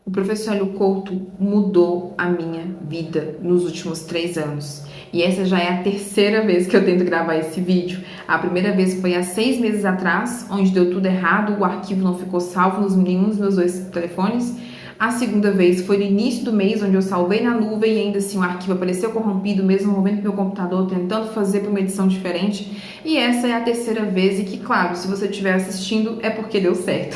O professor Hélio Couto mudou a minha vida nos últimos 3 anos. E essa já é a terceira vez que eu tento gravar esse vídeo. A primeira vez foi há 6 meses atrás, onde deu tudo errado, o arquivo não ficou salvo nos nenhum dos meus 2 telefones. A segunda vez foi no início do mês, onde eu salvei na nuvem e ainda assim o arquivo apareceu corrompido, mesmo movendo meu computador, tentando fazer para uma edição diferente. E essa é a terceira vez e que, claro, se você estiver assistindo é porque deu certo.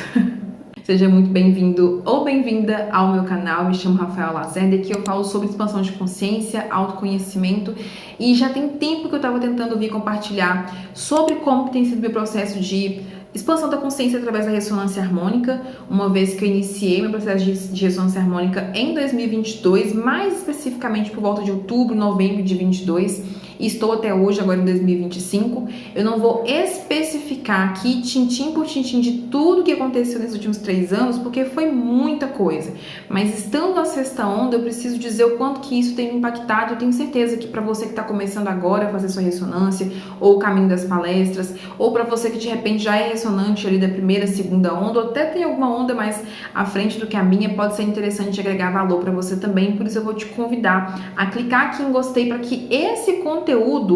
Seja muito bem-vindo ou bem-vinda ao meu canal. Me chamo Rafael Lacerda e aqui eu falo sobre expansão de consciência, autoconhecimento, e já tem tempo que eu estava tentando vir compartilhar sobre como tem sido meu processo de expansão da consciência através da ressonância harmônica, uma vez que eu iniciei meu processo de ressonância harmônica em 2022, mais especificamente por volta de outubro, novembro de 22, e estou até hoje, agora em 2025. Eu não vou especificar aqui, tintim por tintim, de tudo que aconteceu nesses últimos 3 anos, porque foi muita coisa. Mas estando na sexta onda, eu preciso dizer o quanto que isso tem me impactado. Eu tenho certeza que para você que está começando agora a fazer sua ressonância, ou o caminho das palestras, ou para você que de repente já é ressonante ali da primeira, segunda onda, ou até tem alguma onda mais à frente do que a minha, pode ser interessante agregar valor para você também. Por isso eu vou te convidar a clicar aqui em gostei para que esse conteúdo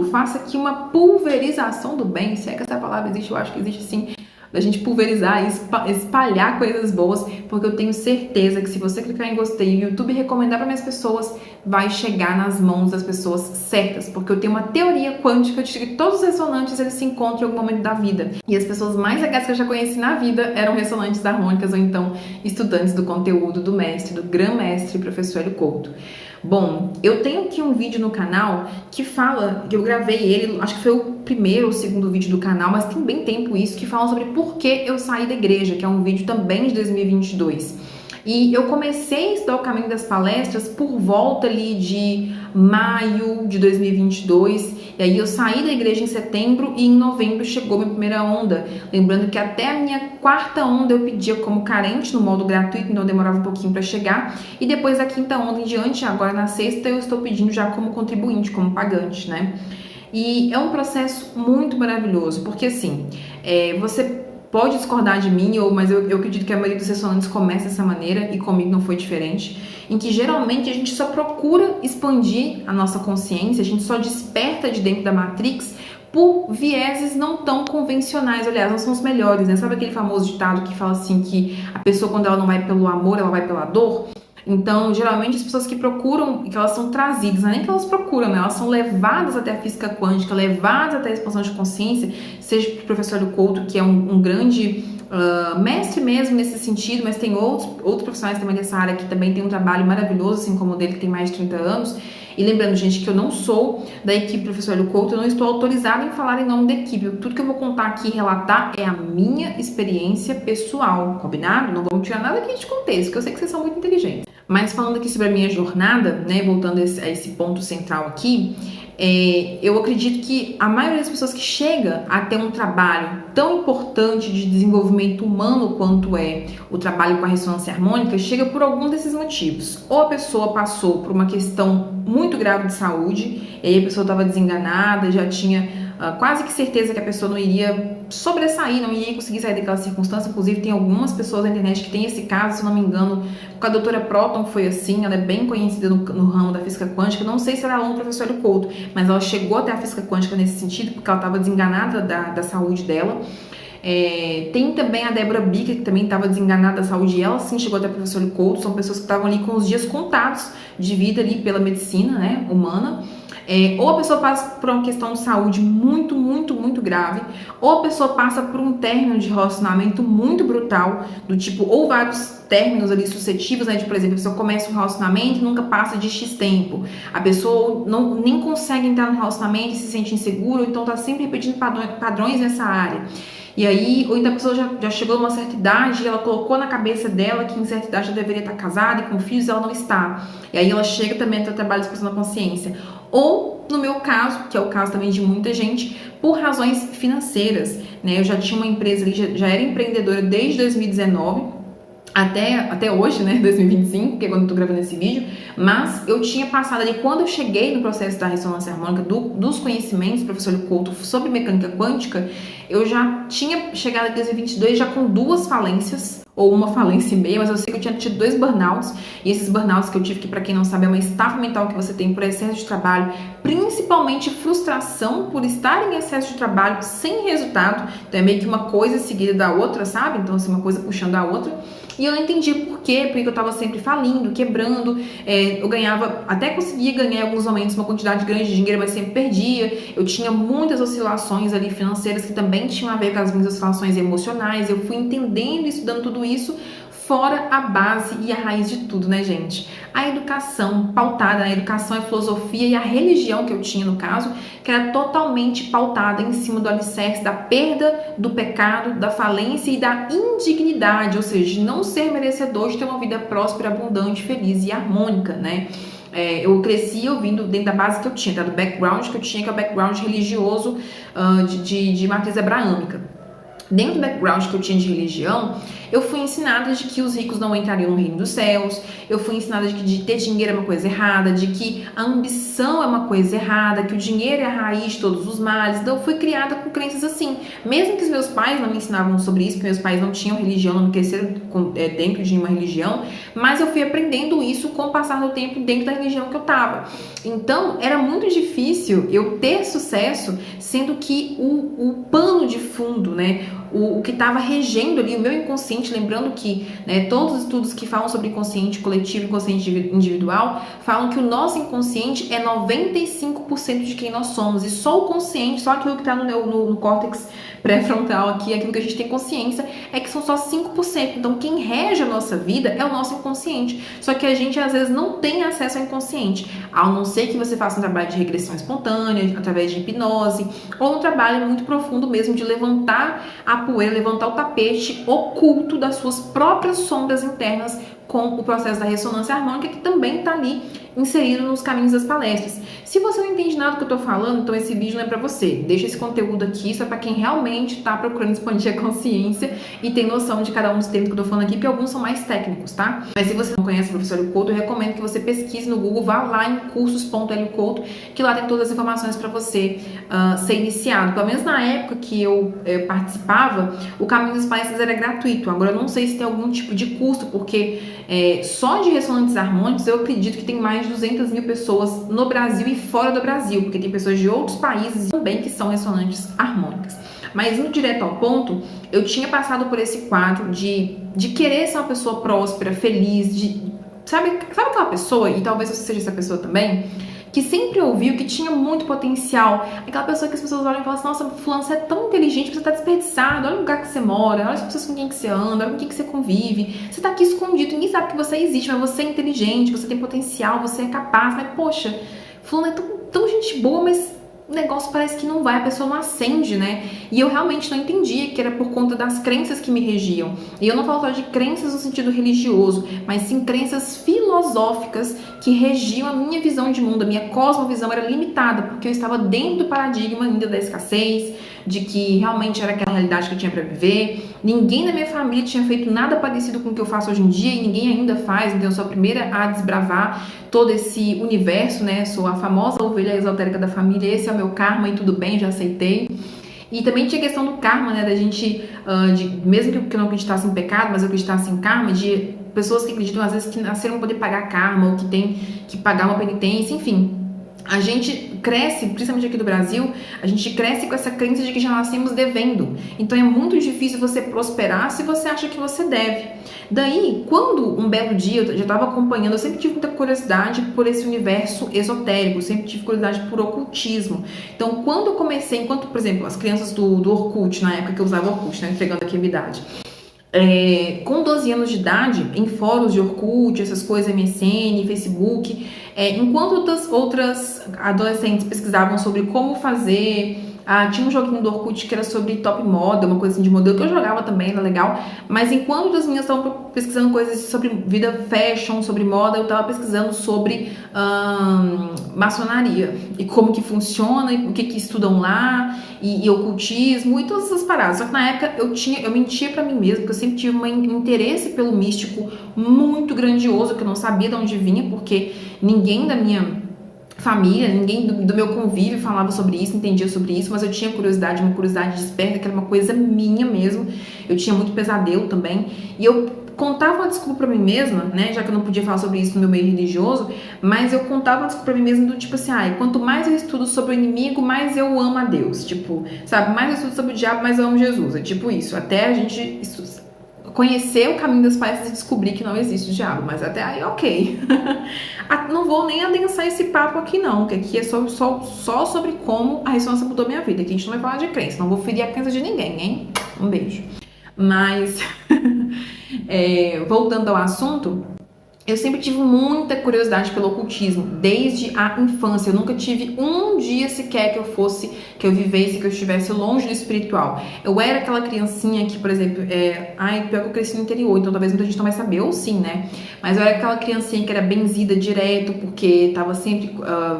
faça aqui uma pulverização do bem, se é que essa palavra existe, eu acho que existe sim, da gente pulverizar e espalhar coisas boas, porque eu tenho certeza que se você clicar em gostei e o YouTube recomendar para minhas pessoas, vai chegar nas mãos das pessoas certas, porque eu tenho uma teoria quântica de que todos os ressonantes eles se encontram em algum momento da vida, e as pessoas mais legais que eu já conheci na vida eram ressonantes harmônicas ou então estudantes do conteúdo do mestre, do grã-mestre professor Hélio Couto. Bom, eu tenho aqui um vídeo no canal que fala, que eu gravei ele, acho que foi o primeiro ou segundo vídeo do canal, mas tem bem tempo isso, que fala sobre por que eu saí da igreja, que é um vídeo também de 2022. E eu comecei a estudar o caminho das palestras por volta ali de maio de 2022, e aí eu saí da igreja em setembro e em novembro chegou minha primeira onda. Lembrando que até a minha 4ª onda eu pedia como carente no modo gratuito, então demorava um pouquinho para chegar, e depois da 5ª onda em diante, agora na 6ª, eu estou pedindo já como contribuinte, como pagante, né? E é um processo muito maravilhoso, porque assim, você pode discordar de mim, mas eu acredito que a maioria dos ressonantes começa dessa maneira, e comigo não foi diferente, em que geralmente a gente só procura expandir a nossa consciência, a gente só desperta de dentro da Matrix por vieses não tão convencionais. Aliás, não são os melhores, né? Sabe aquele famoso ditado que fala assim, que a pessoa, quando ela não vai pelo amor, ela vai pela dor? Então, geralmente as pessoas que procuram, que elas são trazidas, não é nem que elas procuram, né? Elas são levadas até a física quântica, levadas até a expansão de consciência, seja o professor Hélio Couto, que é um grande mestre mesmo nesse sentido, mas tem outros profissionais também dessa área que também tem um trabalho maravilhoso, assim como o dele, que tem mais de 30 anos. E lembrando, gente, que eu não sou da equipe professor Hélio Couto, eu não estou autorizada em falar em nome da equipe. Tudo que eu vou contar aqui e relatar é a minha experiência pessoal, combinado? Não vamos tirar nada aqui de contexto, porque eu sei que vocês são muito inteligentes. Mas falando aqui sobre a minha jornada, né, voltando a esse ponto central aqui, eu acredito que a maioria das pessoas que chega a ter um trabalho tão importante de desenvolvimento humano quanto é o trabalho com a ressonância harmônica, chega por algum desses motivos. Ou a pessoa passou por uma questão muito grave de saúde, e aí a pessoa estava desenganada, já tinha quase que certeza que a pessoa não iria sobressair, não iria conseguir sair daquela circunstância. Inclusive tem algumas pessoas na internet que tem esse caso, se não me engano, com a doutora Proton foi assim, ela é bem conhecida no ramo da física quântica. Não sei se ela é aluna do professor Hélio Couto, mas ela chegou até a física quântica nesse sentido, porque ela estava desenganada da saúde dela. Tem também a Débora Bica, que também estava desenganada da saúde, e ela sim chegou até o professor Hélio Couto. São pessoas que estavam ali com os dias contados de vida ali pela medicina, né, humana. Ou a pessoa passa por uma questão de saúde muito, muito, muito grave, ou a pessoa passa por um término de relacionamento muito brutal, do tipo, ou vários términos ali sucessivos, né, de, por exemplo, a pessoa começa um relacionamento e nunca passa de X tempo, a pessoa nem consegue entrar no relacionamento e se sente insegura, então tá sempre repetindo padrões nessa área. E aí, ou então a pessoa já chegou a uma certa idade e ela colocou na cabeça dela que em certa idade já deveria estar casada e com filhos, e ela não está. E aí ela chega também até o trabalho de expansão da consciência. Ou, no meu caso, que é o caso também de muita gente, por razões financeiras, né? Eu já tinha uma empresa ali, já era empreendedora desde 2019, até hoje, né, 2025, que é quando eu tô gravando esse vídeo, mas eu tinha passado ali, quando eu cheguei no processo da ressonância harmônica, dos conhecimentos do professor Couto sobre mecânica quântica, eu já tinha chegado em 2022 já com 2 falências, ou uma falência e meia, mas eu sei que eu tinha tido 2 burnouts, e esses burnouts que eu tive, que pra quem não sabe é uma estafa mental que você tem por excesso de trabalho, principalmente frustração por estar em excesso de trabalho sem resultado, então é meio que uma coisa seguida da outra, sabe? Então assim, uma coisa puxando a outra, e eu não entendi por quê, porque eu tava sempre falindo, quebrando, eu ganhava, até conseguia ganhar em alguns momentos uma quantidade grande de dinheiro, mas sempre perdia, eu tinha muitas oscilações ali financeiras que também tinham a ver com as minhas oscilações emocionais, eu fui entendendo e estudando tudo isso, fora a base e a raiz de tudo, né, gente? A educação pautada na educação e filosofia e a religião que eu tinha, no caso, que era totalmente pautada em cima do alicerce da perda, do pecado, da falência e da indignidade, ou seja, de não ser merecedor de ter uma vida próspera, abundante, feliz e harmônica, né? Eu cresci ouvindo dentro da base que eu tinha, tá? Do background que eu tinha, que é o background religioso de matriz abraâmica. Dentro do background que eu tinha de religião, eu fui ensinada de que os ricos não entrariam no reino dos céus, eu fui ensinada de que de ter dinheiro é uma coisa errada, de que a ambição é uma coisa errada, que o dinheiro é a raiz de todos os males. Então eu fui criada com crenças assim. Mesmo que os meus pais não me ensinavam sobre isso, porque meus pais não tinham religião, não me cresceram dentro de uma religião, mas eu fui aprendendo isso com o passar do tempo dentro da religião que eu tava. Então era muito difícil eu ter sucesso, sendo que o pano de fundo, né, o que estava regendo ali o meu inconsciente, lembrando que, né, todos os estudos que falam sobre inconsciente coletivo e inconsciente individual falam que o nosso inconsciente é 95% de quem nós somos, e só o consciente, só aquilo que está no córtex pré-frontal aqui, aquilo que a gente tem consciência, é que são só 5%. Então quem rege a nossa vida é o nosso inconsciente, só que a gente às vezes não tem acesso ao inconsciente, a não ser que você faça um trabalho de regressão espontânea, através de hipnose, ou um trabalho muito profundo mesmo de levantar a poeira, levantar o tapete oculto das suas próprias sombras internas, com o processo da ressonância harmônica, que também está ali inserido nos caminhos das palestras. Se você não entende nada do que eu tô falando, então esse vídeo não é pra você. Deixa esse conteúdo aqui só pra quem realmente tá procurando expandir a consciência e tem noção de cada um dos termos que eu tô falando aqui, porque alguns são mais técnicos, tá? Mas se você não conhece o professor Hélio Couto, eu recomendo que você pesquise no Google, vá lá em cursos.heliocouto, que lá tem todas as informações pra você ser iniciado. Pelo menos na época que eu participava, o Caminho das Palestras era gratuito. Agora eu não sei se tem algum tipo de custo, porque só de ressonantes harmônicos eu acredito que tem mais de 200 mil pessoas no Brasil e fora do Brasil, porque tem pessoas de outros países também que são ressonantes harmônicas. Mas indo direto ao ponto, eu tinha passado por esse quadro de querer ser uma pessoa próspera, feliz, sabe aquela pessoa, e talvez você seja essa pessoa também, que sempre ouviu que tinha muito potencial, aquela pessoa que as pessoas olham e falam assim: nossa, fulano, você é tão inteligente, você tá desperdiçado, olha o lugar que você mora, olha as pessoas com quem que você anda, olha com quem que você convive, você tá aqui escondido, ninguém sabe que você existe, mas você é inteligente, você tem potencial, você é capaz, mas poxa, fulano é tão gente boa, mas o negócio parece que não vai, a pessoa não acende, né? E eu realmente não entendia que era por conta das crenças que me regiam. E eu não falo só de crenças no sentido religioso, mas sim crenças filosóficas que regiam a minha visão de mundo. A minha cosmovisão era limitada, porque eu estava dentro do paradigma ainda da escassez, de que realmente era aquela realidade que eu tinha para viver. Ninguém na minha família tinha feito nada parecido com o que eu faço hoje em dia, e ninguém ainda faz, então eu sou a primeira a desbravar todo esse universo, né? Sou a famosa ovelha esotérica da família, esse é o meu karma e tudo bem, já aceitei. E também tinha a questão do karma, né? Da gente, mesmo que eu não acreditasse em pecado, mas eu acreditasse em karma, de pessoas que acreditam às vezes que nasceram para poder pagar karma, ou que tem que pagar uma penitência, enfim. A gente cresce, principalmente aqui do Brasil, a gente cresce com essa crença de que já nascemos devendo. Então é muito difícil você prosperar se você acha que você deve. Daí, quando um belo dia eu já estava acompanhando, eu sempre tive muita curiosidade por esse universo esotérico, sempre tive curiosidade por ocultismo. Então, quando eu comecei, enquanto, por exemplo, as crianças do Orkut, na época que eu usava Orkut, né, entregando aqui a minha idade, com 12 anos de idade, em fóruns de Orkut, essas coisas, MSN, Facebook, enquanto outras adolescentes pesquisavam sobre como fazer, tinha um joguinho do Orkut que era sobre top moda, uma coisa assim de modelo, que eu jogava também, era legal, mas enquanto as minhas estavam pesquisando coisas sobre vida fashion, sobre moda, eu estava pesquisando sobre maçonaria, e como que funciona, e o que estudam lá, e ocultismo, e todas essas paradas. Só que na época eu mentia pra mim mesma, porque eu sempre tive um interesse pelo místico muito grandioso, que eu não sabia de onde vinha, porque ninguém da minha família, ninguém do meu convívio falava sobre isso, entendia sobre isso, mas eu tinha curiosidade, uma curiosidade desperta, que era uma coisa minha mesmo. Eu tinha muito pesadelo também, e eu contava uma desculpa pra mim mesma, né, já que eu não podia falar sobre isso no meu meio religioso, mas eu contava uma desculpa pra mim mesma do tipo assim, quanto mais eu estudo sobre o inimigo, mais eu amo a Deus, tipo, sabe, mais eu estudo sobre o diabo, mais eu amo Jesus, é tipo isso, até a gente conhecer o caminho das palestras e descobrir que não existe o diabo, mas até aí, ok. Não vou nem adensar esse papo aqui não, que aqui é só sobre como a ressonância mudou minha vida, que a gente não vai falar de crença, não vou ferir a crença de ninguém, hein? Um beijo. Mas, voltando ao assunto, eu sempre tive muita curiosidade pelo ocultismo, desde a infância. Eu nunca tive um dia sequer que eu vivesse, que eu estivesse longe do espiritual. Eu era aquela criancinha que, por exemplo, pior que eu cresci no interior, então talvez muita gente não vai saber, ou sim, né? Mas eu era aquela criancinha que era benzida direto, porque tava sempre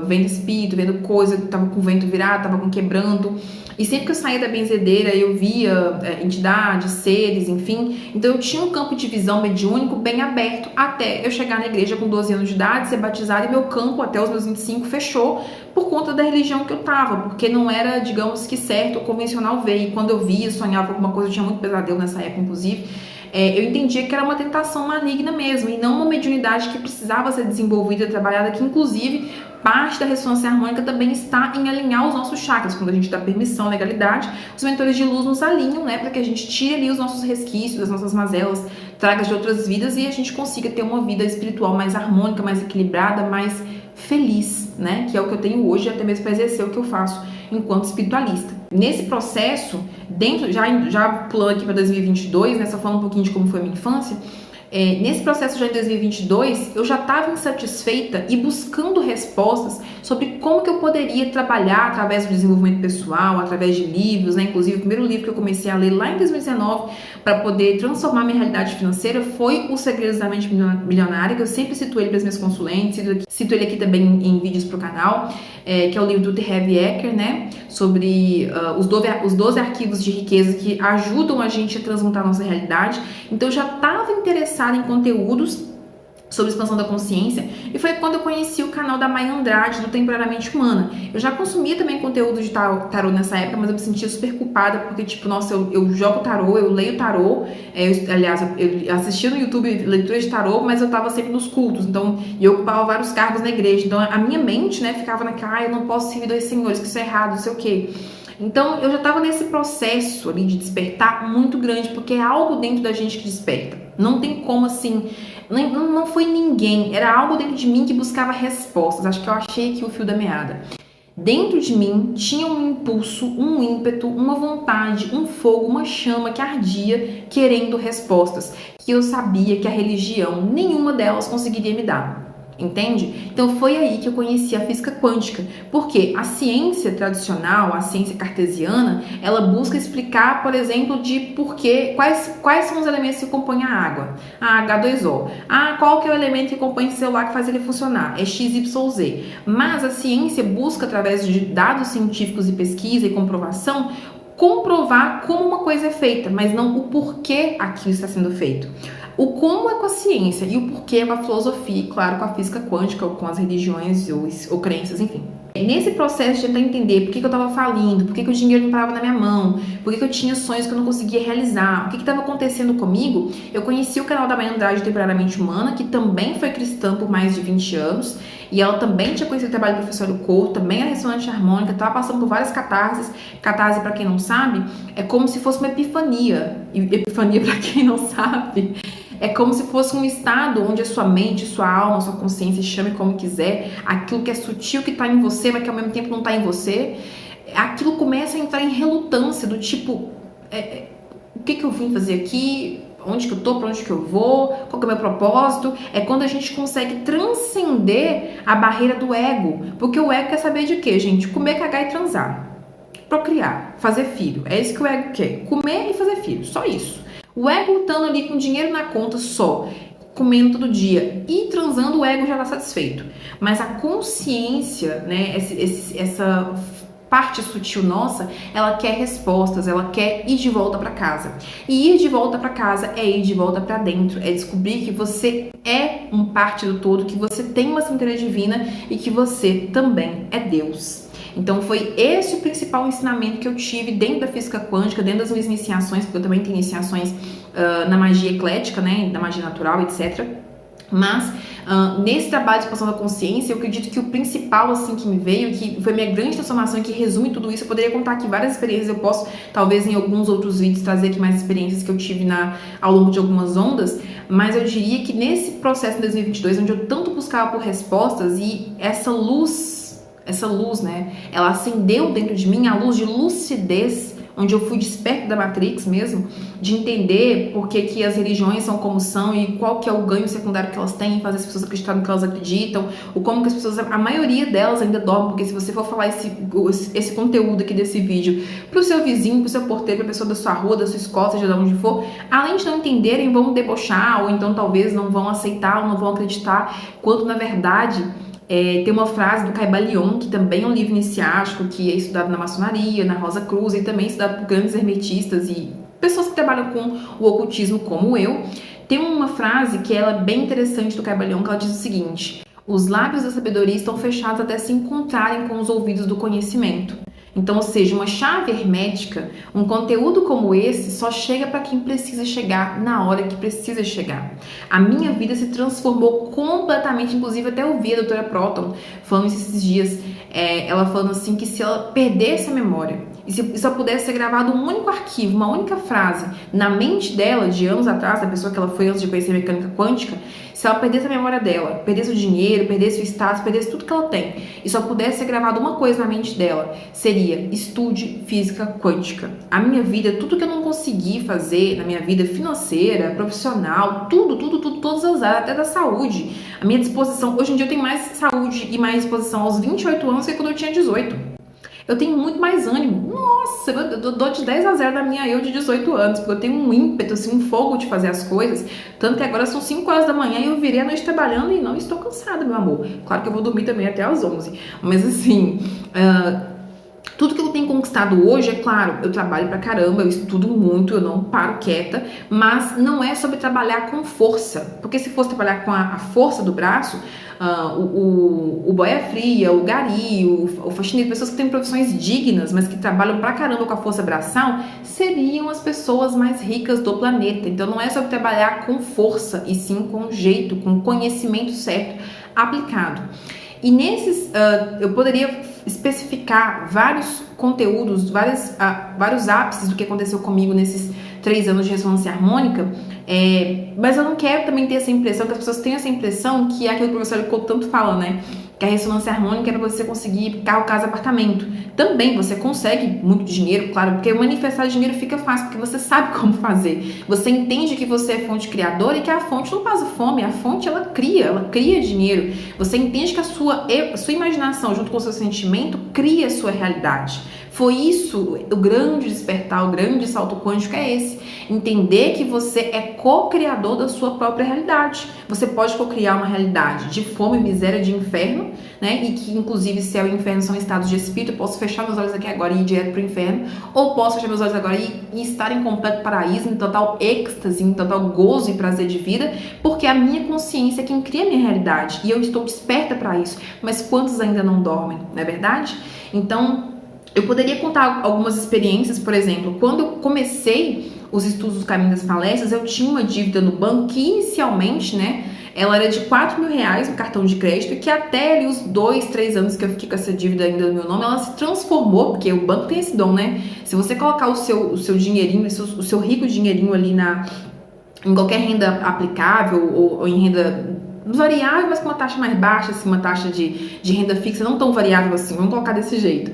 vendo espírito, vendo coisa, tava com o vento virado, tava com quebranto. E sempre que eu saía da benzedeira, eu via entidades, seres, enfim. Então eu tinha um campo de visão mediúnico bem aberto até eu chegar na igreja com 12 anos de idade, ser batizada, e meu campo até os meus 25 fechou por conta da religião que eu tava, porque não era, digamos que certo ou convencional ver. E quando eu via, sonhava com alguma coisa, eu tinha muito pesadelo nessa época, inclusive, eu entendia que era uma tentação maligna mesmo, e não uma mediunidade que precisava ser desenvolvida e trabalhada, que inclusive parte da ressonância harmônica também está em alinhar os nossos chakras. Quando a gente dá permissão, legalidade, os mentores de luz nos alinham, né, para que a gente tire ali os nossos resquícios, as nossas mazelas, tragas de outras vidas, e a gente consiga ter uma vida espiritual mais harmônica, mais equilibrada, mais feliz, né, que é o que eu tenho hoje, até mesmo para exercer o que eu faço enquanto espiritualista. Nesse processo, já pulando aqui para 2022, né, só falando um pouquinho de como foi a minha infância, nesse processo já em 2022, eu já estava insatisfeita e buscando respostas sobre como que eu poderia trabalhar através do desenvolvimento pessoal, através de livros, né? Inclusive o primeiro livro que eu comecei a ler lá em 2019 para poder transformar minha realidade financeira foi O Segredos da Mente Milionária, que eu sempre cito ele para as minhas consulentes, cito ele aqui também em vídeos para o canal, que é o livro do T. Harv Eker, né? Sobre os 12 arquivos de riqueza que ajudam a gente a transmutar a nossa realidade. Então eu já estava interessada em conteúdos sobre expansão da consciência, e foi quando eu conheci o canal da Maia Andrade, do Temporariamente Humana. Eu já consumia também conteúdo de tarô nessa época, mas eu me sentia super culpada, porque, tipo, nossa, eu jogo tarô, eu leio tarô, eu assistia no YouTube leitura de tarô, mas eu tava sempre nos cultos, então, e eu ocupava vários cargos na igreja, então a minha mente, né, ficava naquela, eu não posso servir dois senhores, que isso é errado, não sei o quê. Então, eu já estava nesse processo ali de despertar muito grande, porque é algo dentro da gente que desperta. Não tem como, assim, não foi ninguém, era algo dentro de mim que buscava respostas. Acho que eu achei aqui o fio da meada. Dentro de mim tinha um impulso, um ímpeto, uma vontade, um fogo, uma chama que ardia querendo respostas, que eu sabia que a religião, nenhuma delas conseguiria me dar. Entende? Então foi aí que eu conheci a física quântica, porque a ciência tradicional, a ciência cartesiana, ela busca explicar, por exemplo, de quais são os elementos que compõem a água, a H2O, qual que é o elemento que compõe o celular que faz ele funcionar, é XYZ. Mas a ciência busca, através de dados científicos e pesquisa e comprovação, comprovar como uma coisa é feita, mas não o porquê aquilo está sendo feito. O como é com a ciência e o porquê é com a filosofia, e claro, com a física quântica ou com as religiões ou crenças, enfim. Nesse processo de tentar entender por que eu estava falindo, por que o dinheiro não parava na minha mão, por que eu tinha sonhos que eu não conseguia realizar, o que estava acontecendo comigo, eu conheci o canal da Maia Andrade, Temporariamente Humana, que também foi cristã por mais de 20 anos, e ela também tinha conhecido o trabalho do professor Couto, também é ressonante harmônica, estava passando por várias catarses. Catarse, para quem não sabe, é como se fosse uma epifania, e epifania, para quem não sabe, é como se fosse um estado onde a sua mente, sua alma, sua consciência, chame como quiser, aquilo que é sutil que está em você, mas que ao mesmo tempo não está em você, aquilo começa a entrar em relutância do tipo, o que eu vim fazer aqui? Onde que eu tô? Pra onde que eu vou? Qual que é o meu propósito? É quando a gente consegue transcender a barreira do ego, porque o ego quer saber de quê, gente? Comer, cagar e transar. Procriar, fazer filho. É isso que o ego quer. Comer e fazer filho, só isso. O ego estando ali com dinheiro na conta só, comendo todo dia e transando, o ego já está satisfeito. Mas a consciência, né, parte sutil nossa, ela quer respostas, ela quer ir de volta para casa. E ir de volta para casa é ir de volta para dentro, é descobrir que você é um parte do todo, que você tem uma assinatura divina e que você também é Deus. Então foi esse o principal ensinamento que eu tive dentro da física quântica, dentro das minhas iniciações, porque eu também tenho iniciações na magia eclética, né, na magia natural, etc. Mas nesse trabalho de expansão da consciência, eu acredito que o principal assim que me veio, que foi minha grande transformação e que resume tudo isso, eu poderia contar aqui várias experiências, eu posso talvez em alguns outros vídeos trazer aqui mais experiências que eu tive ao longo de algumas ondas, mas eu diria que nesse processo em 2022, onde eu tanto buscava por respostas e essa luz, né, ela acendeu dentro de mim, a luz de lucidez, onde eu fui desperto da Matrix mesmo, de entender por que as religiões são como são e qual que é o ganho secundário que elas têm em fazer as pessoas acreditarem no que elas acreditam, ou como que as pessoas, a maioria delas ainda dormem, porque se você for falar esse conteúdo aqui desse vídeo pro seu vizinho, pro seu porteiro, pra pessoa da sua rua, da sua escola, seja de onde for, além de não entenderem, vão debochar, ou então talvez não vão aceitar, ou não vão acreditar, quando na verdade... tem uma frase do Caibalion, que também é um livro iniciático, que é estudado na maçonaria, na Rosa Cruz, e também estudado por grandes hermetistas e pessoas que trabalham com o ocultismo como eu. Tem uma frase que ela é bem interessante do Caibalion, que ela diz o seguinte: os lábios da sabedoria estão fechados até se encontrarem com os ouvidos do conhecimento. Então, ou seja, uma chave hermética, um conteúdo como esse só chega para quem precisa chegar na hora que precisa chegar. A minha vida se transformou completamente, inclusive até eu vi a doutora Proton falando esses dias, ela falando assim que se ela perdesse a memória, e se só pudesse ser gravado um único arquivo, uma única frase na mente dela, de anos atrás, da pessoa que ela foi antes de conhecer mecânica quântica, se ela perdesse a memória dela, perdesse o dinheiro, perdesse o status, perdesse tudo que ela tem, e só pudesse ser gravado uma coisa na mente dela, seria: estude física quântica. A minha vida, tudo que eu não consegui fazer na minha vida financeira, profissional, tudo, todas as áreas, até da saúde, a minha disposição, hoje em dia eu tenho mais saúde e mais disposição aos 28 anos que quando eu tinha 18. Eu tenho muito mais ânimo. Nossa, eu dou de 10-0 na minha eu de 18 anos, porque eu tenho um ímpeto, assim, um fogo de fazer as coisas. Tanto que agora são 5 horas da manhã e eu virei a noite trabalhando e não estou cansada, meu amor. Claro que eu vou dormir também até às 11. Mas assim, tudo que eu tenho conquistado hoje, é claro, eu trabalho pra caramba, eu estudo muito, eu não paro quieta, mas não é sobre trabalhar com força. Porque se fosse trabalhar com a força do braço, o boia fria, o gari, o faxineiro, pessoas que têm profissões dignas, mas que trabalham pra caramba com a força braçal, seriam as pessoas mais ricas do planeta. Então não é sobre trabalhar com força, e sim com jeito, com conhecimento certo, aplicado. E nesses, eu poderia especificar vários conteúdos, vários ápices do que aconteceu comigo nesses 3 anos de ressonância harmônica, mas eu não quero também ter essa impressão, que as pessoas têm essa impressão que é aquilo que o professor Licou tanto fala, né? Que a ressonância harmônica é para você conseguir carro, casa, apartamento. Também você consegue muito dinheiro, claro, porque manifestar dinheiro fica fácil, porque você sabe como fazer. Você entende que você é fonte criadora e que a fonte não passa fome, a fonte ela cria dinheiro. Você entende que a sua imaginação, junto com o seu sentimento, cria a sua realidade. Foi isso, o grande despertar, o grande salto quântico é esse. Entender que você é co-criador da sua própria realidade. Você pode co-criar uma realidade de fome, miséria, de inferno, né? E que inclusive céu e inferno são estados de espírito. Eu posso fechar meus olhos aqui agora e ir direto pro inferno, ou posso fechar meus olhos agora e estar em completo paraíso, em total êxtase, em total gozo e prazer de vida, porque a minha consciência é quem cria a minha realidade e eu estou desperta para isso. Mas quantos ainda não dormem, não é verdade? Então, eu poderia contar algumas experiências, por exemplo, quando eu comecei os estudos do Caminho das Palestras, eu tinha uma dívida no banco que inicialmente, né, ela era de R$4.000 no cartão de crédito, e que até ali os 2-3 anos que eu fiquei com essa dívida ainda no meu nome, ela se transformou, porque o banco tem esse dom, né? Se você colocar o seu dinheirinho, o seu rico dinheirinho ali em qualquer renda aplicável ou em renda variável, mas com uma taxa mais baixa, assim, uma taxa de renda fixa não tão variável assim, vamos colocar desse jeito.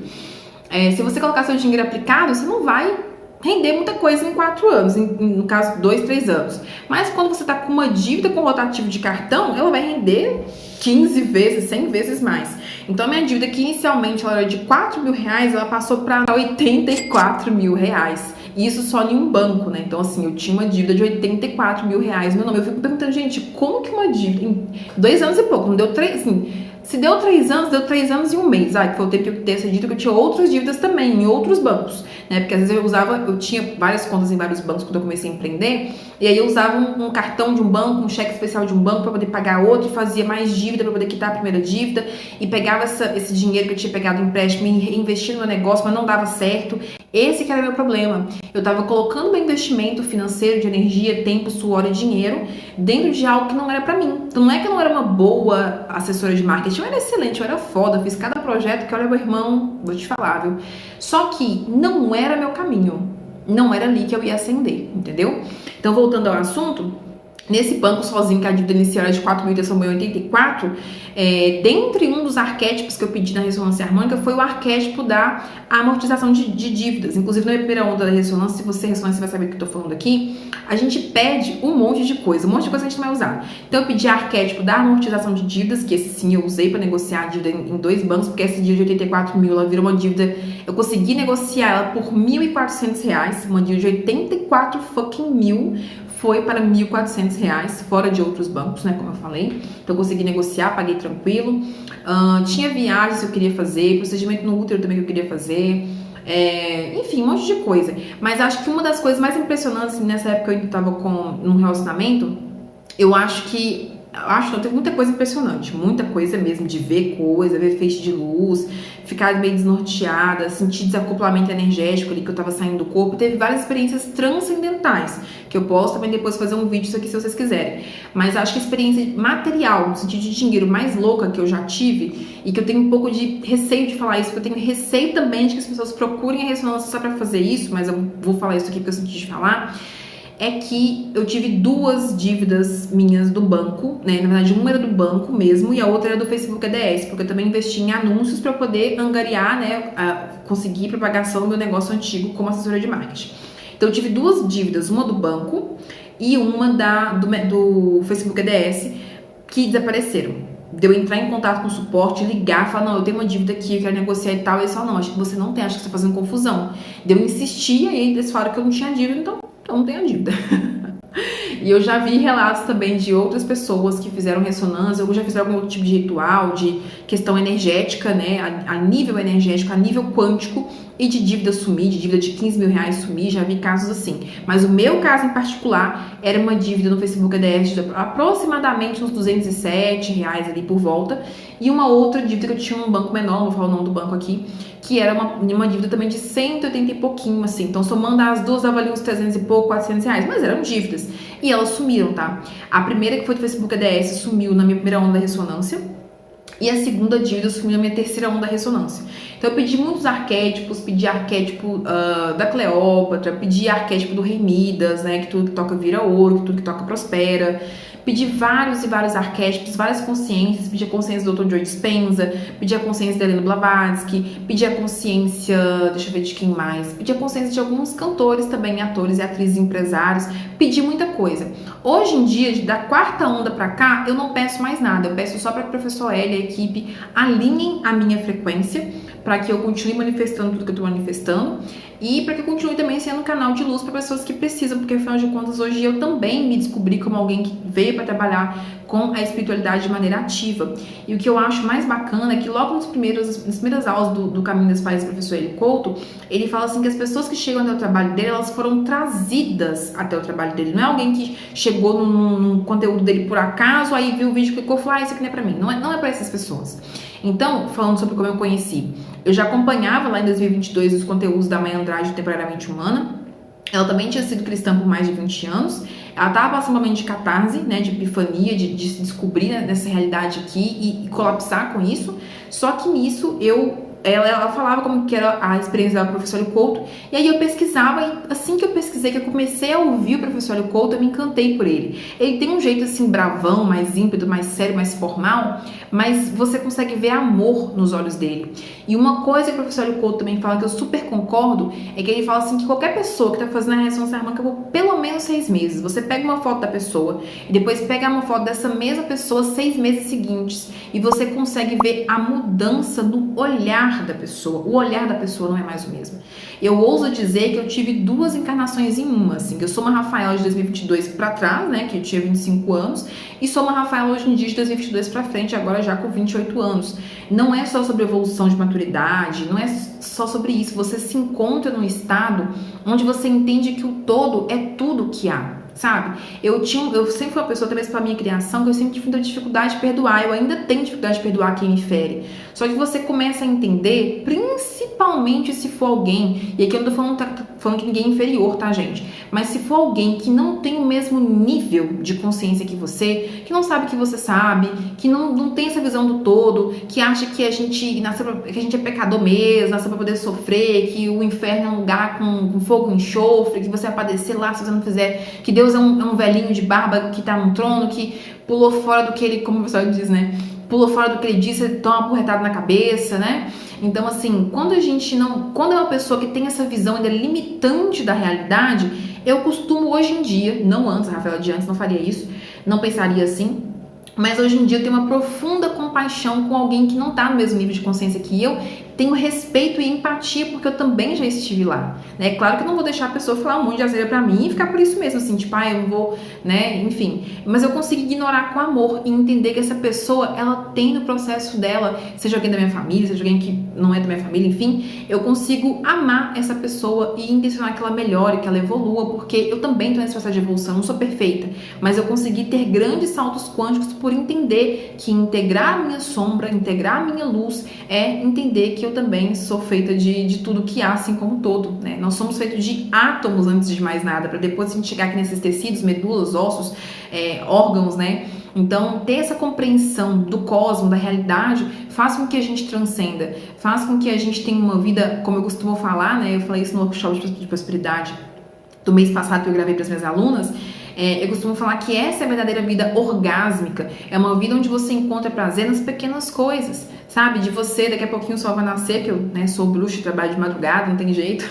Se você colocar seu dinheiro aplicado, você não vai render muita coisa em 4 anos, no caso 2-3 anos. Mas quando você está com uma dívida com rotativo de cartão, ela vai render 15 vezes, 100 vezes mais. Então a minha dívida, que inicialmente ela era de R$4.000, ela passou para R$84.000. E isso só em um banco, né? Então assim, eu tinha uma dívida de R$84.000 no meu nome. Eu fico perguntando, gente, como que uma dívida em 2 anos e pouco, não deu 3, assim, Se deu 3 anos, deu 3 anos e 1 mês. Que foi o tempo que eu ter dito que eu tinha outras dívidas também, em outros bancos, né? Porque às vezes eu tinha várias contas em vários bancos quando eu comecei a empreender, e aí eu usava um cartão de um banco, um cheque especial de um banco para poder pagar outro, e fazia mais dívida para poder quitar a primeira dívida, e pegava esse dinheiro que eu tinha pegado em empréstimo e reinvestia no meu negócio, mas não dava certo. Esse que era o meu problema. Eu estava colocando meu investimento financeiro de energia, tempo, suor e dinheiro dentro de algo que não era para mim. Então não é que eu não era uma boa assessora de marketing, eu era excelente, eu era foda, eu fiz cada projeto que, olha, meu irmão, vou te falar, viu? Só que não era meu caminho, não era ali que eu ia ascender, entendeu? Então, voltando ao assunto, nesse banco sozinho, que a dívida inicial era de 4.384, dentre um dos arquétipos que eu pedi na ressonância harmônica foi o arquétipo da amortização de dívidas. Inclusive, na primeira onda da ressonância, se você ressonância, você vai saber o que eu tô falando aqui, a gente pede um monte de coisa que a gente não vai usar. Então, eu pedi arquétipo da amortização de dívidas, que esse sim eu usei para negociar a dívida em 2 bancos, porque essa dívida de 84 mil, ela virou uma dívida, eu consegui negociar ela por R$1.400, uma dívida de 84 fucking mil, foi para R$1.400, fora de outros bancos, né, como eu falei. Então, eu consegui negociar, paguei tranquilo. Tinha viagens que eu queria fazer, procedimento no útero também que eu queria fazer. Enfim, um monte de coisa. Mas acho que uma das coisas mais impressionantes, assim, nessa época eu estava num relacionamento, não, teve muita coisa impressionante, muita coisa mesmo, de ver coisa, ver feixe de luz, ficar meio desnorteada, sentir desacoplamento energético ali que eu tava saindo do corpo. Teve várias experiências transcendentais, que eu posso também depois fazer um vídeo disso aqui se vocês quiserem. Mas acho que a experiência material, no sentido de dinheiro, mais louca que eu já tive, e que eu tenho um pouco de receio de falar isso, porque eu tenho receio também de que as pessoas procurem a ressonância só pra fazer isso, mas eu vou falar isso aqui porque eu senti de falar. É que eu tive 2 dívidas minhas do banco, né? Na verdade, uma era do banco mesmo e a outra era do Facebook ADS, porque eu também investi em anúncios para poder angariar, né? Conseguir propagação do meu negócio antigo como assessora de marketing. Então, eu tive 2 dívidas, uma do banco e uma do Facebook ADS, que desapareceram. De eu entrar em contato com o suporte, ligar, falar, não, eu tenho uma dívida aqui, eu quero negociar e tal. E eles falam, não, acho que você não tem, acho que você tá fazendo confusão. De eu insistir, e aí eles falaram que eu não tinha dívida, então não tenho a dívida. E eu já vi relatos também de outras pessoas que fizeram ressonância, ou já fizeram algum outro tipo de ritual, de questão energética, né, a nível energético, a nível quântico, e de dívida sumir, de dívida de 15 mil reais sumir, já vi casos assim. Mas o meu caso em particular era uma dívida no Facebook ADS de aproximadamente uns 207 reais ali por volta, e uma outra dívida que eu tinha num banco menor, não vou falar o nome do banco aqui, que era uma dívida também de 180 e pouquinho, assim. Então, somando as duas, dava ali uns 300 e pouco, 400 reais, mas eram dívidas. E elas sumiram, tá? A primeira, que foi do Facebook ADS, sumiu na minha primeira onda da ressonância. E a segunda dívida sumiu na minha terceira onda da ressonância. Então eu pedi muitos arquétipos, pedi arquétipo da Cleópatra, pedi arquétipo do Rei Midas, né, que tudo que toca vira ouro, que tudo que toca prospera. Pedi vários e vários arquétipos, várias consciências, pedi a consciência do Dr. Joe Dispenza, pedi a consciência da Helena Blavatsky, pedi a consciência, deixa eu ver de quem mais, pedi a consciência de alguns cantores também, atores e atrizes empresários, pedi muita coisa. Hoje em dia, da quarta onda pra cá, eu não peço mais nada, eu peço só para que o professor L e a equipe alinhem a minha frequência, para que eu continue manifestando tudo que eu tô manifestando e para que eu continue também sendo um canal de luz para pessoas que precisam, porque afinal de contas hoje eu também me descobri como alguém que veio para trabalhar com a espiritualidade de maneira ativa. E o que eu acho mais bacana é que logo nas primeiras aulas do Caminho das Fases do professor Hélio Couto, ele fala assim que as pessoas que chegam até o trabalho dele, elas foram trazidas até o trabalho dele. Não é alguém que chegou num conteúdo dele por acaso, aí viu o vídeo e clicou e falou, isso aqui não é pra mim. Não é pra essas pessoas. Então, falando sobre como eu conheci, eu já acompanhava lá em 2022 os conteúdos da Maya Andrade, Temporariamente Humana. Ela também tinha sido cristã por mais de 20 anos. Ela estava passando um momento de catarse, né, de epifania, de se descobrir nessa realidade aqui e colapsar com isso. Só que nisso ela falava como que era a experiência do professor Hélio Couto, e aí eu pesquisava, e assim que eu pesquisei, que eu comecei a ouvir o professor Hélio Couto, eu me encantei por ele. Ele tem um jeito assim bravão, mais ímpeto, mais sério, mais formal, mas você consegue ver amor nos olhos dele. E uma coisa que o professor Hélio Couto também fala, que eu super concordo, é que ele fala assim que qualquer pessoa que tá fazendo a ressonância harmônica por pelo menos 6 meses, você pega uma foto da pessoa e depois pega uma foto dessa mesma pessoa 6 meses seguintes, e você consegue ver a mudança no olhar ar da pessoa, o olhar da pessoa não é mais o mesmo. Eu ouso dizer que eu tive 2 encarnações em uma, assim. Eu sou uma Rafaela de 2022 pra trás, né, que eu tinha 25 anos, e sou uma Rafaela hoje em dia de 2022 pra frente, agora já com 28 anos. Não é só sobre evolução de maturidade, não é só sobre isso. Você se encontra num estado onde você entende que o todo é tudo que há. Sabe? Eu sempre fui uma pessoa, talvez pela minha criação, que eu sempre tive muita dificuldade de perdoar. Eu ainda tenho dificuldade de perdoar quem me fere. Só que você começa a entender, principalmente se for alguém, e aqui eu não tô falando que ninguém é inferior, tá, gente? Mas se for alguém que não tem o mesmo nível de consciência que você, que não sabe o que você sabe, que não tem essa visão do todo, que acha que a gente é pecador mesmo, nasceu pra poder sofrer, que o inferno é um lugar com fogo e enxofre, que você vai padecer lá se você não fizer, que Deus é um velhinho de barba que tá num trono, que pulou fora do que ele, como o pessoal diz, né? Pulou fora do que ele disse, toma uma porretada na cabeça, né? Então, assim, quando é uma pessoa que tem essa visão ainda limitante da realidade, eu costumo hoje em dia, não antes, a Rafaela de antes não faria isso, não pensaria assim, mas hoje em dia eu tenho uma profunda compaixão com alguém que não tá no mesmo nível de consciência que eu, tenho respeito e empatia porque eu também já estive lá, né? Claro que eu não vou deixar a pessoa falar um monte de asneira pra mim e ficar por isso mesmo, assim, tipo, eu não vou, né, enfim. Mas eu consigo ignorar com amor e entender que essa pessoa, ela tem no processo dela, seja alguém da minha família, seja alguém que não é da minha família, enfim, eu consigo amar essa pessoa e intencionar que ela melhore, que ela evolua, porque eu também tô nesse processo de evolução, não sou perfeita, mas eu consegui ter grandes saltos quânticos por entender que integrar a minha sombra, integrar a minha luz, é entender que eu também sou feita de tudo que há, assim como um todo, né? Nós somos feitos de átomos antes de mais nada, para depois a gente chegar aqui nesses tecidos, medulas, ossos, órgãos, né? Então, ter essa compreensão do cosmos, da realidade, faz com que a gente transcenda, faz com que a gente tenha uma vida, como eu costumo falar, né? Eu falei isso no workshop de prosperidade do mês passado que eu gravei para as minhas alunas. Eu costumo falar que essa é a verdadeira vida orgásmica. É uma vida onde você encontra prazer nas pequenas coisas, sabe? De você, daqui a pouquinho o sol vai nascer, que eu, né, sou bruxa, trabalho de madrugada, não tem jeito.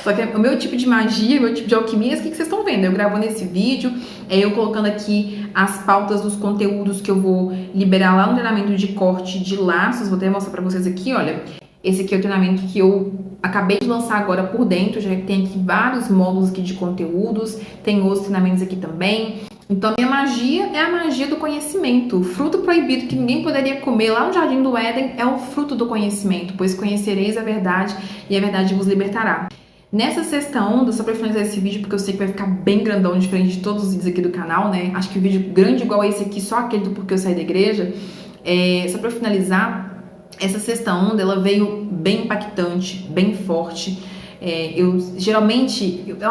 Só que o meu tipo de magia, o meu tipo de alquimia, o que vocês estão vendo? Eu gravando esse vídeo, eu colocando aqui as pautas dos conteúdos que eu vou liberar lá no treinamento de corte de laços. Vou até mostrar pra vocês aqui, olha. Esse aqui é o treinamento que eu acabei de lançar agora por dentro, já tem aqui vários módulos aqui de conteúdos, tem outros treinamentos aqui também. Então, a minha magia é a magia do conhecimento. O fruto proibido que ninguém poderia comer lá no Jardim do Éden é o fruto do conhecimento, pois conhecereis a verdade e a verdade vos libertará. Nessa sexta onda, só pra finalizar esse vídeo, porque eu sei que vai ficar bem grandão, diferente de todos os vídeos aqui do canal, né? Acho que o vídeo grande igual a esse aqui, só aquele do porquê eu saí da igreja. Só pra finalizar, essa sexta onda, ela veio bem impactante, bem forte. Eu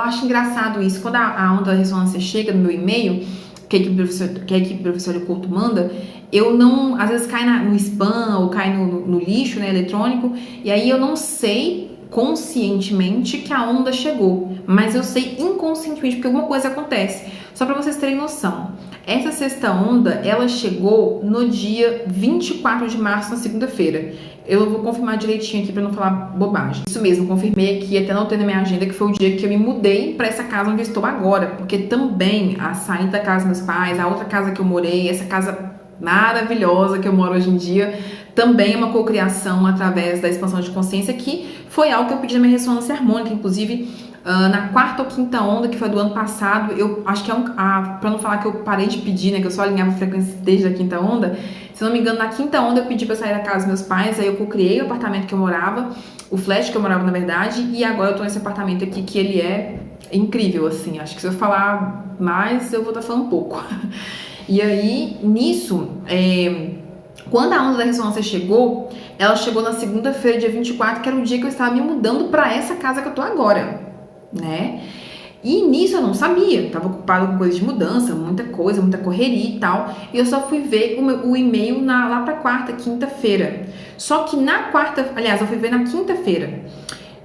acho engraçado isso. Quando a onda da ressonância chega no meu e-mail, que a equipe do professor Couto manda, eu não, às vezes cai no spam ou cai no lixo, né, eletrônico, e aí eu não sei conscientemente que a onda chegou, mas eu sei inconscientemente porque alguma coisa acontece. Só para vocês terem noção, essa sexta onda, ela chegou no dia 24 de março, na segunda-feira. Eu vou confirmar direitinho aqui para não falar bobagem. Isso mesmo, confirmei aqui, até anotei na minha agenda que foi o dia que eu me mudei para essa casa onde eu estou agora, porque também a saída da casa dos meus pais, a outra casa que eu morei, essa casa maravilhosa que eu moro hoje em dia, também é uma cocriação através da expansão de consciência, que foi algo que eu pedi na minha ressonância harmônica, inclusive na quarta ou quinta onda, que foi do ano passado. Eu acho que pra não falar que eu parei de pedir, né, que eu só alinhava a frequência desde a quinta onda, se não me engano, na quinta onda eu pedi pra sair da casa dos meus pais, aí eu cocriei o apartamento que eu morava, o flat que eu morava na verdade, e agora eu tô nesse apartamento aqui que ele é incrível, assim. Acho que se eu falar mais, eu vou estar falando pouco. E aí, nisso, quando a onda da ressonância chegou, ela chegou na segunda-feira, dia 24, que era o dia que eu estava me mudando pra essa casa que eu tô agora, né? E nisso eu não sabia, eu tava ocupada com coisas de mudança, muita coisa, muita correria e tal, e eu só fui ver o e-mail lá pra quarta, quinta-feira. Só que eu fui ver na quinta-feira,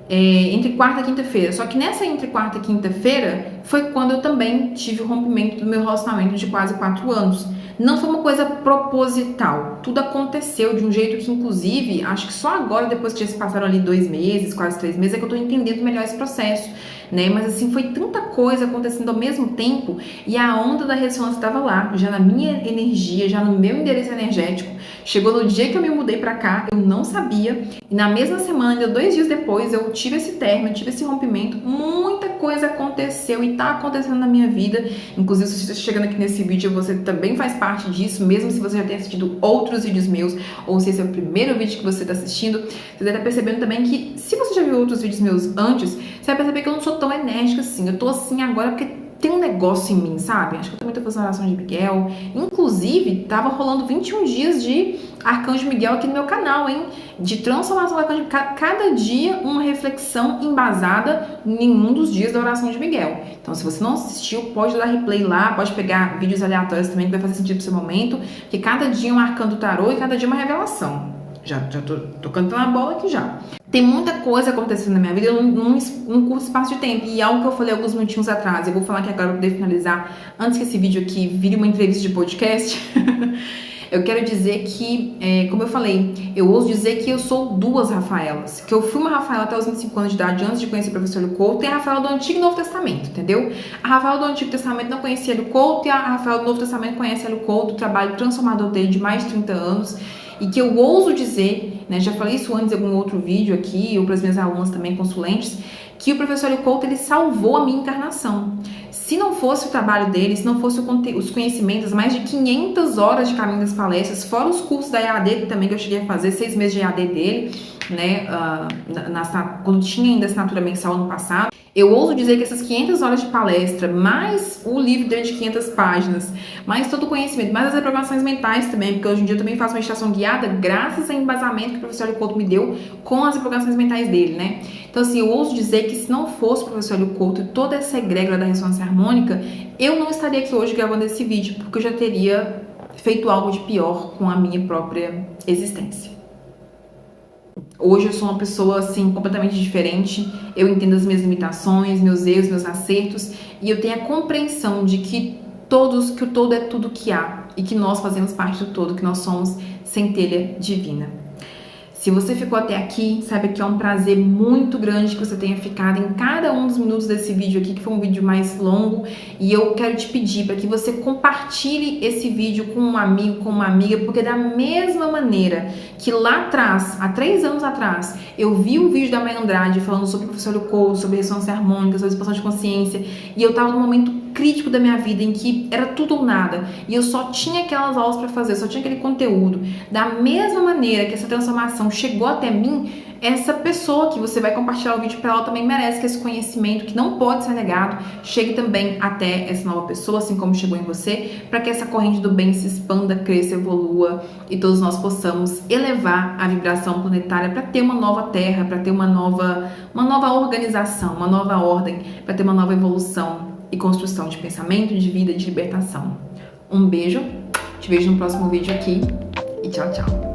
entre quarta e quinta-feira, só que nessa entre quarta e quinta-feira, foi quando eu também tive o rompimento do meu relacionamento de quase 4 anos. Não foi uma coisa proposital, tudo aconteceu de um jeito que, inclusive, acho que só agora, depois que já se passaram ali 2 meses, quase 3 meses, é que eu tô entendendo melhor esse processo, né? Mas assim, foi tanta coisa acontecendo ao mesmo tempo e a onda da ressonância estava lá, já na minha energia, já no meu endereço energético. Chegou no dia que eu me mudei pra cá, eu não sabia, e na mesma semana, 2 dias depois, eu tive esse término, tive esse rompimento, muita coisa aconteceu e tá acontecendo na minha vida. Inclusive, se você está chegando aqui nesse vídeo, você também faz parte disso, mesmo se você já tenha assistido outros vídeos meus, ou se esse é o primeiro vídeo que você está assistindo, você deve estar percebendo também que, se você já viu outros vídeos meus antes, você vai perceber que eu não sou tão enérgica assim. Eu tô assim agora porque tem um negócio em mim, sabe? Acho que eu também tô fazendo oração de Miguel. Inclusive, tava rolando 21 dias de Arcanjo Miguel aqui no meu canal, hein? De transformação do Arcanjo Miguel. Cada dia uma reflexão embasada em um dos dias da oração de Miguel. Então, se você não assistiu, pode dar replay lá, pode pegar vídeos aleatórios também, que vai fazer sentido pro seu momento. Porque cada dia é um arcano do tarô e cada dia é uma revelação. Já tô cantando a bola aqui já. Tem muita coisa acontecendo na minha vida num curto espaço de tempo. E algo que eu falei alguns minutinhos atrás, eu vou falar aqui agora para poder finalizar, antes que esse vídeo aqui vire uma entrevista de podcast. Eu quero dizer que, como eu falei, eu ouso dizer que eu sou 2 Rafaelas. Que eu fui uma Rafaela até os 25 anos de idade, antes de conhecer o professor Hélio Couto, e a Rafaela do Antigo e Novo Testamento, entendeu? A Rafaela do Antigo Testamento não conhecia Hélio Couto, e a Rafaela do Novo Testamento conhece Hélio Couto, o trabalho transformador dele de mais de 30 anos. E que eu ouso dizer, né, já falei isso antes em algum outro vídeo aqui, ou para as minhas alunas também, consulentes, que o professor Hélio Couto, ele salvou a minha encarnação. Se não fosse o trabalho dele, se não fosse os conhecimentos, mais de 500 horas de caminho das palestras, fora os cursos da EAD também que eu cheguei a fazer, 6 meses de EAD dele, né, quando tinha ainda assinatura mensal no passado. Eu ouso dizer que essas 500 horas de palestra, mais o livro dele de 500 páginas, mais todo o conhecimento, mais as reprogramações mentais também, porque hoje em dia eu também faço meditação guiada graças ao embasamento que o professor Hélio Couto me deu com as reprogramações mentais dele, né? Então, assim, eu ouso dizer que se não fosse o professor Hélio Couto e toda essa egrégora da ressonância harmônica, eu não estaria aqui hoje gravando esse vídeo, porque eu já teria feito algo de pior com a minha própria existência. Hoje eu sou uma pessoa, assim, completamente diferente. Eu entendo as minhas limitações, meus erros, meus acertos. E eu tenho a compreensão de que o todo é tudo que há. E que nós fazemos parte do todo, que nós somos centelha divina. Se você ficou até aqui, saiba que é um prazer muito grande que você tenha ficado em cada um dos minutos desse vídeo aqui, que foi um vídeo mais longo. E eu quero te pedir para que você compartilhe esse vídeo com um amigo, com uma amiga, porque da mesma maneira que lá atrás, há 3 anos atrás, eu vi um vídeo da Mãe Andrade falando sobre o professor Hélio Couto, sobre ressonância harmônica, sobre expansão de consciência, e eu estava num momento crítico da minha vida em que era tudo ou nada e eu só tinha aquelas aulas para fazer, só tinha aquele conteúdo. Da mesma maneira que essa transformação chegou até mim, essa pessoa que você vai compartilhar o vídeo para ela também merece que esse conhecimento, que não pode ser negado, chegue também até essa nova pessoa, assim como chegou em você, para que essa corrente do bem se expanda, cresça, evolua e todos nós possamos elevar a vibração planetária para ter uma nova Terra, para ter uma nova organização, uma nova ordem, para ter uma nova evolução e construção de pensamento, de vida, de libertação. Um beijo, te vejo no próximo vídeo aqui e tchau, tchau.